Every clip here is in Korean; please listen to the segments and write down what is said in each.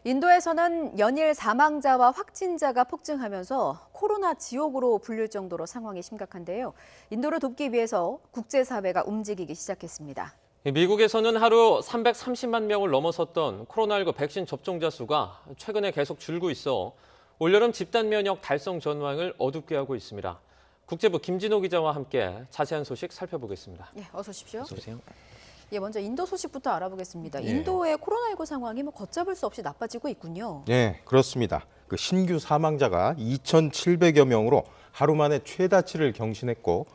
인도에서는 연일 사망자와 확진자가 폭증하면서 코로나 지옥으로 불릴 정도로 상황이 심각한데요. 인도를 돕기 위해서 국제사회가 움직이기 시작했습니다. 미국에서는 하루 330만 명을 넘어섰던 코로나19 백신 접종자 수가 최근에 계속 줄고 있어 올여름 집단 면역 달성 전망을 어둡게 하고 있습니다. 국제부 김진호 기자와 함께 자세한 소식 살펴보겠습니다. 네, 어서 오십시오. 어서 오세요. 먼저 인도 소식부터 알아보겠습니다. 네. 인도의 코로나19 상황이 걷잡을 수 없이 나빠지고 있군요. 네, 그렇습니다. 그 신규 사망자가 2,700여 명으로 하루 만에 최다치를 경신했고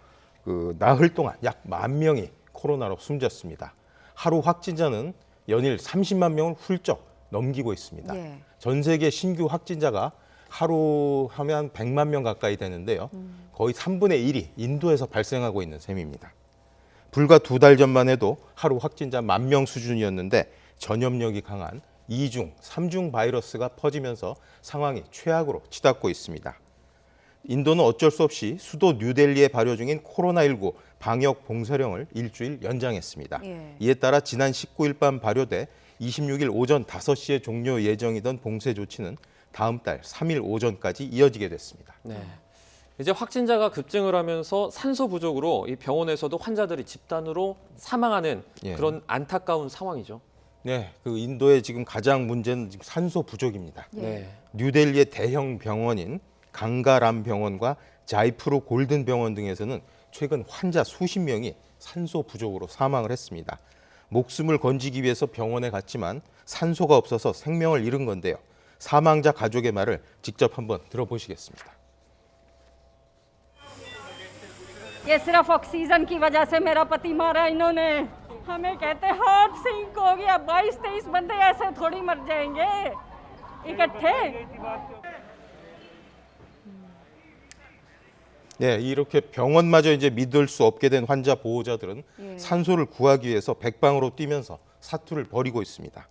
나흘 동안 약 10,000명이 코로나로 숨졌습니다. 하루 확진자는 연일 30만 명을 훌쩍 넘기고 있습니다. 예. 전 세계 신규 확진자가 하루 하면 100만 명 가까이 되는데요. 거의 3분의 1이 인도에서 발생하고 있는 셈입니다. 불과 2달 전만 해도 하루 확진자 10,000명 수준이었는데 전염력이 강한 2중, 3중 바이러스가 퍼지면서 상황이 최악으로 치닫고 있습니다. 인도는 어쩔 수 없이 수도 뉴델리에 발효 중인 코로나19 방역 봉쇄령을 일주일 연장했습니다. 예. 이에 따라 지난 19일 밤 발효돼 26일 오전 5시에 종료 예정이던 봉쇄 조치는 다음 달 3일 오전까지 이어지게 됐습니다. 네. 이제 확진자가 급증을 하면서 산소 부족으로 이 병원에서도 환자들이 집단으로 사망하는 예. 그런 안타까운 상황이죠. 네, 인도의 지금 가장 문제는 지금 산소 부족입니다. 예. 네. 뉴델리의 대형 병원인 강가람 병원과 자이푸르 골든 병원 등에서는 최근 환자 수십 명이 산소 부족으로 사망을 했습니다. 목숨을 건지기 위해서 병원에 갔지만 산소가 없어서 생명을 잃은 건데요. 사망자 가족의 말을 직접 한번 들어보시겠습니다. ये सिर्फ ऑक्सीजन की वजह से मेरा पति मारा इन्होंने हमें कहते हार्ट सिंक हो गया 22-23 बंदे ऐसे थोड़ी मर जाएंगे इकट्ठे 네, 이렇게 병원마저 이제 믿을 수 없게 된 환자 보호자들은 예. 산소를 구하기 위해서 백방으로 뛰면서 사투를 벌이고 있습니다.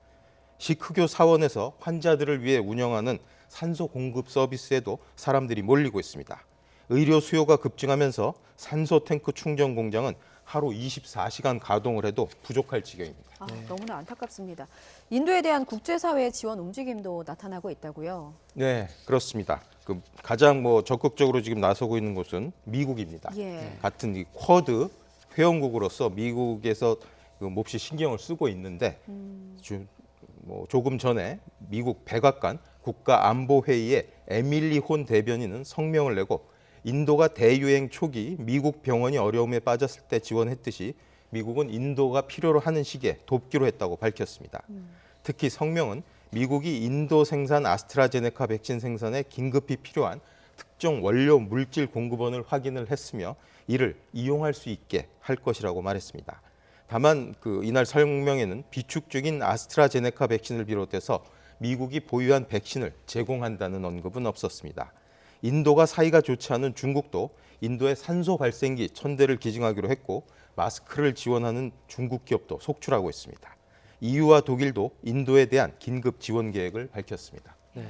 시크교 사원에서 환자들을 위해 운영하는 산소 공급 서비스에도 사람들이 몰리고 있습니다. 의료 수요가 급증하면서 산소 탱크 충전 공장은 하루 24시간 가동을 해도 부족할 지경입니다. 너무나 안타깝습니다. 인도에 대한 국제사회의 지원 움직임도 나타나고 있다고요? 네, 그렇습니다. 가장 적극적으로 지금 나서고 있는 곳은 미국입니다. 예. 같은 이 쿼드 회원국으로서 미국에서 몹시 신경을 쓰고 있는데 조금 전에 미국 백악관 국가안보회의에 에밀리 혼 대변인은 성명을 내고 인도가 대유행 초기 미국 병원이 어려움에 빠졌을 때 지원했듯이 미국은 인도가 필요로 하는 시기에 돕기로 했다고 밝혔습니다. 특히 성명은 미국이 인도 생산 아스트라제네카 백신 생산에 긴급히 필요한 특정 원료 물질 공급원을 확인을 했으며 이를 이용할 수 있게 할 것이라고 말했습니다. 다만 이날 성명에는 비축적인 아스트라제네카 백신을 비롯해서 미국이 보유한 백신을 제공한다는 언급은 없었습니다. 인도가 사이가 좋지 않은 중국도 인도에 산소 발생기 1,000대를 기증하기로 했고 마스크를 지원하는 중국 기업도 속출하고 있습니다. EU와 독일도 인도에 대한 긴급 지원 계획을 밝혔습니다. 네.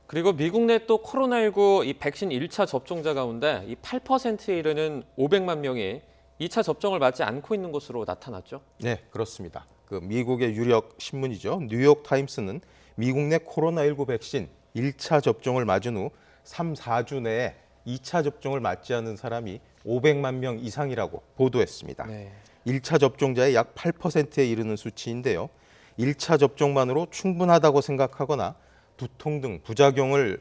그리고 미국 내 또 코로나19 이 백신 1차 접종자 가운데 이 8%에 이르는 500만 명이 2차 접종을 받지 않고 있는 것으로 나타났죠. 네, 그렇습니다. 미국의 유력 신문이죠. 뉴욕 타임스는 미국 내 코로나19 백신 1차 접종을 맞은 후 3, 4주 내에 2차 접종을 맞지 않은 사람이 500만 명 이상이라고 보도했습니다. 네. 1차 접종자의 약 8%에 이르는 수치인데요. 1차 접종만으로 충분하다고 생각하거나 두통 등 부작용을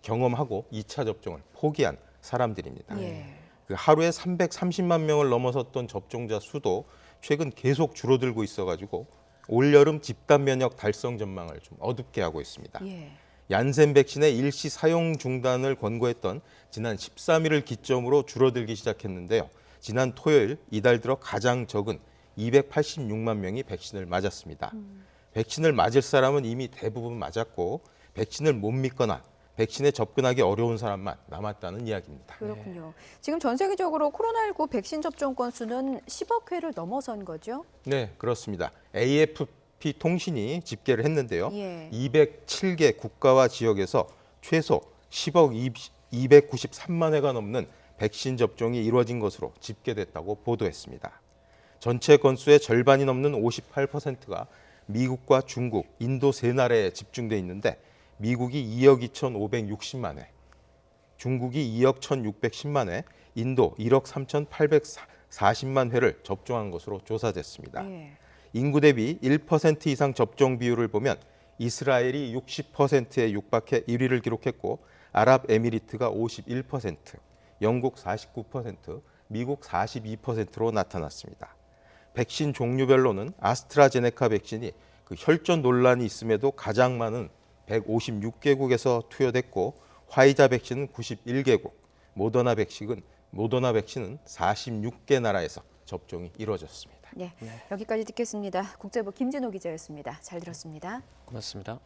경험하고 2차 접종을 포기한 사람들입니다. 예. 하루에 330만 명을 넘어섰던 접종자 수도 최근 계속 줄어들고 있어가지고 올여름 집단 면역 달성 전망을 좀 어둡게 하고 있습니다. 예. 얀센 백신의 일시 사용 중단을 권고했던 지난 13일을 기점으로 줄어들기 시작했는데요. 지난 토요일 이달 들어 가장 적은 286만 명이 백신을 맞았습니다. 백신을 맞을 사람은 이미 대부분 맞았고 백신을 못 믿거나 백신에 접근하기 어려운 사람만 남았다는 이야기입니다. 그렇군요. 지금 전 세계적으로 코로나19 백신 접종 건수는 10억 회를 넘어선 거죠? 네, 그렇습니다. AFP 통신이 집계를 했는데요. 예. 207개 국가와 지역에서 최소 10억 293만 회가 넘는 백신 접종이 이루어진 것으로 집계됐다고 보도했습니다. 전체 건수의 절반이 넘는 58%가 미국과 중국, 인도 세 나라에 집중돼 있는데 미국이 2억 2,560만 회, 중국이 2억 1,610만 회, 인도 1억 3,840만 회를 접종한 것으로 조사됐습니다. 예. 인구 대비 1% 이상 접종 비율을 보면 이스라엘이 60%에 육박해 1위를 기록했고 아랍에미리트가 51%, 영국 49%, 미국 42%로 나타났습니다. 백신 종류별로는 아스트라제네카 백신이 그 혈전 논란이 있음에도 가장 많은 156개국에서 투여됐고 화이자 백신은 91개국, 모더나 백신은 46개 나라에서 접종이 이루어졌습니다. 예, 여기까지 듣겠습니다. 국제부 김진호 기자였습니다. 잘 들었습니다. 고맙습니다.